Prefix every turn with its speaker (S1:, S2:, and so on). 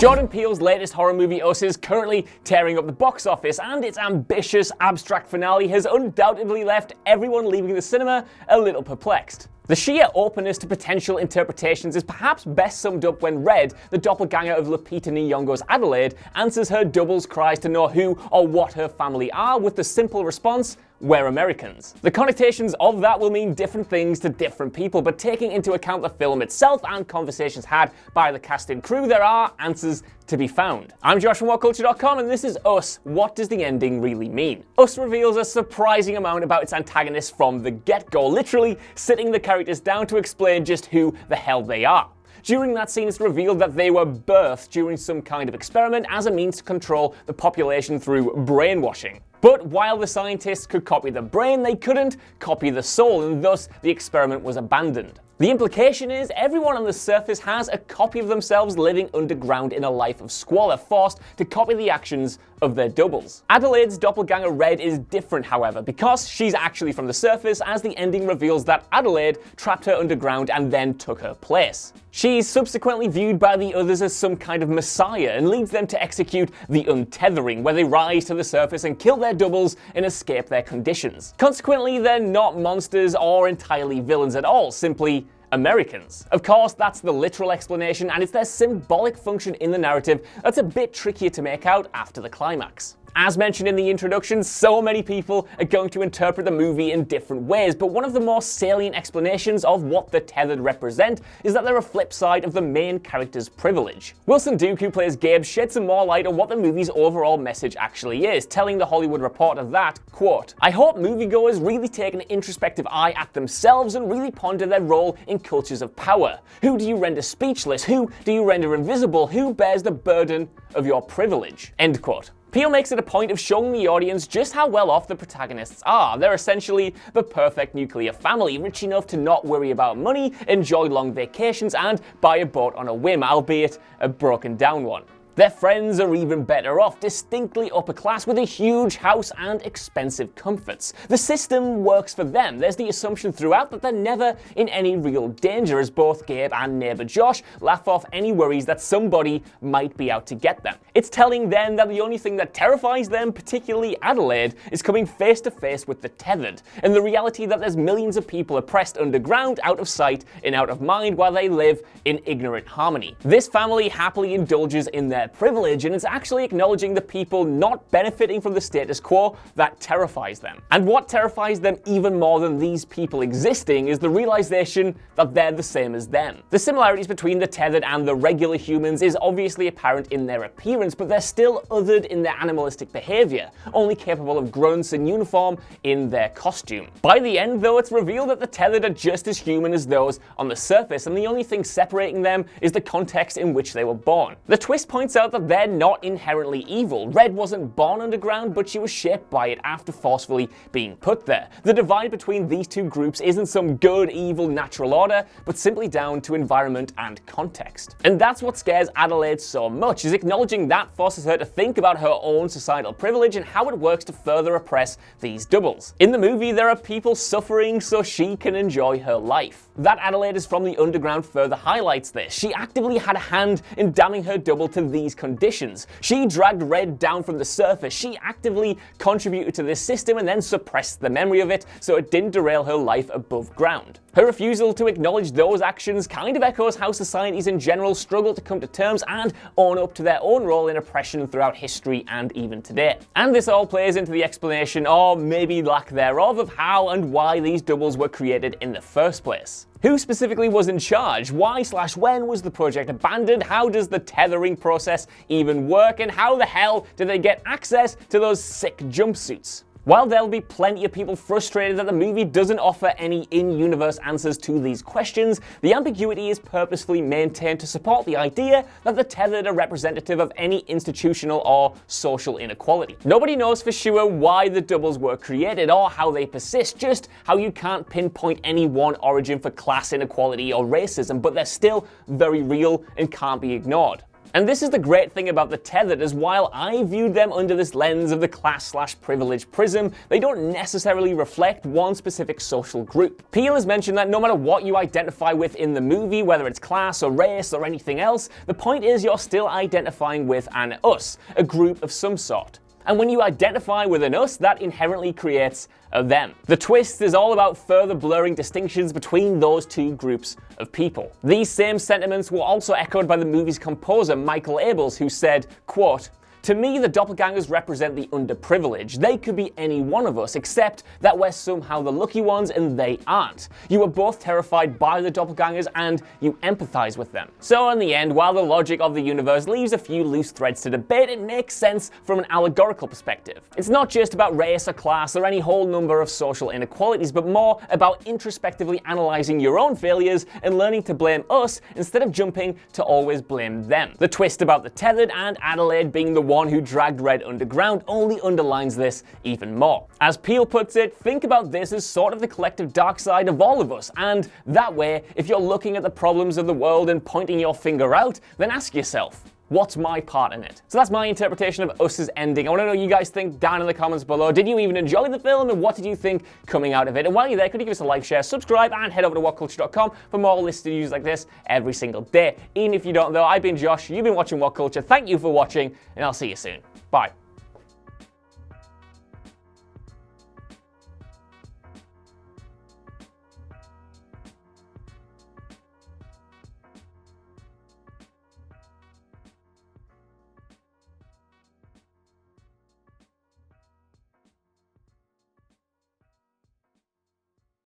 S1: Jordan Peele's latest horror movie Us is currently tearing up the box office, and its ambitious, abstract finale has undoubtedly left everyone leaving the cinema a little perplexed. The sheer openness to potential interpretations is perhaps best summed up when Red, the doppelganger of Lupita Nyong'o's Adelaide, answers her double's cries to know who or what her family are with the simple response, "We're Americans." The connotations of that will mean different things to different people, but taking into account the film itself and conversations had by the cast and crew, there are answers to be found. I'm Josh from WhatCulture.com, and this is Us. What does the ending really mean? Us reveals a surprising amount about its antagonist from the get-go, literally sitting the characters down to explain just who the hell they are. During that scene, it's revealed that they were birthed during some kind of experiment as a means to control the population through brainwashing. But while the scientists could copy the brain, they couldn't copy the soul, and thus the experiment was abandoned. The implication is everyone on the surface has a copy of themselves living underground in a life of squalor, forced to copy the actions of their doubles. Adelaide's doppelganger Red is different, however, because she's actually from the surface, as the ending reveals that Adelaide trapped her underground and then took her place. She's subsequently viewed by the others as some kind of messiah and leads them to execute the untethering, where they rise to the surface and kill their doubles and escape their conditions. Consequently, they're not monsters or entirely villains at all, simply Americans. Of course, that's the literal explanation, and it's their symbolic function in the narrative that's a bit trickier to make out after the climax. As mentioned in the introduction, so many people are going to interpret the movie in different ways, but one of the more salient explanations of what the tethered represent is that they're a flip side of the main character's privilege. Wilson Duke, who plays Gabe, shed some more light on what the movie's overall message actually is, telling The Hollywood Reporter that, quote, "I hope moviegoers really take an introspective eye at themselves and really ponder their role in cultures of power. Who do you render speechless? Who do you render invisible? Who bears the burden of your privilege?" End quote. Peele makes it a point of showing the audience just how well off the protagonists are. They're essentially the perfect nuclear family, rich enough to not worry about money, enjoy long vacations, and buy a boat on a whim, albeit a broken down one. Their friends are even better off, distinctly upper class with a huge house and expensive comforts. The system works for them. There's the assumption throughout that they're never in any real danger, as both Gabe and neighbor Josh laugh off any worries that somebody might be out to get them. It's telling then that the only thing that terrifies them, particularly Adelaide, is coming face to face with the tethered, and the reality that there's millions of people oppressed underground, out of sight and out of mind, while they live in ignorant harmony. This family happily indulges in their privilege, and it's actually acknowledging the people not benefiting from the status quo that terrifies them. And what terrifies them even more than these people existing is the realization that they're the same as them. The similarities between the tethered and the regular humans is obviously apparent in their appearance, but they're still othered in their animalistic behavior, only capable of grunts and uniform in their costume. By the end, though, it's revealed that the tethered are just as human as those on the surface, and the only thing separating them is the context in which they were born. The twist points out that they're not inherently evil. Red wasn't born underground, but she was shaped by it after forcefully being put there. The divide between these two groups isn't some good, evil, natural order, but simply down to environment and context. And that's what scares Adelaide so much, is acknowledging that forces her to think about her own societal privilege and how it works to further oppress these doubles. In the movie, there are people suffering so she can enjoy her life. That Adelaide is from the underground further highlights this. She actively had a hand in damning her double to these conditions. She dragged Red down from the surface. She actively contributed to this system and then suppressed the memory of it so it didn't derail her life above ground. Her refusal to acknowledge those actions kind of echoes how societies in general struggle to come to terms and own up to their own role in oppression throughout history and even today. And this all plays into the explanation, or maybe lack thereof, of how and why these doubles were created in the first place. Who specifically was in charge? Why/when was the project abandoned? How does the tethering process even work? And how the hell did they get access to those sick jumpsuits? While there'll be plenty of people frustrated that the movie doesn't offer any in-universe answers to these questions, the ambiguity is purposefully maintained to support the idea that the tethered are representative of any institutional or social inequality. Nobody knows for sure why the doubles were created or how they persist, just how you can't pinpoint any one origin for class inequality or racism, but they're still very real and can't be ignored. And this is the great thing about the tethered, as while I viewed them under this lens of the class/privilege prism, they don't necessarily reflect one specific social group. Peele has mentioned that no matter what you identify with in the movie, whether it's class or race or anything else, the point is you're still identifying with an us, a group of some sort. And when you identify with an us, that inherently creates a them. The twist is all about further blurring distinctions between those two groups of people. These same sentiments were also echoed by the movie's composer, Michael Abels, who said, quote, "To me, the doppelgangers represent the underprivileged. They could be any one of us, except that we're somehow the lucky ones and they aren't. You are both terrified by the doppelgangers and you empathize with them." So in the end, while the logic of the universe leaves a few loose threads to debate, it makes sense from an allegorical perspective. It's not just about race or class or any whole number of social inequalities, but more about introspectively analyzing your own failures and learning to blame us instead of jumping to always blame them. The twist about the tethered and Adelaide being the one who dragged Red underground only underlines this even more. As Peele puts it, think about this as sort of the collective dark side of all of us, and that way, if you're looking at the problems of the world and pointing your finger out, then ask yourself, what's my part in it? So that's my interpretation of Us's ending. I want to know what you guys think down in the comments below. Did you even enjoy the film, and what did you think coming out of it? And while you're there, could you give us a like, share, subscribe, and head over to whatculture.com for more listed videos like this every single day. Even if you don't though, I've been Josh, you've been watching What Culture, thank you for watching, and I'll see you soon. Bye.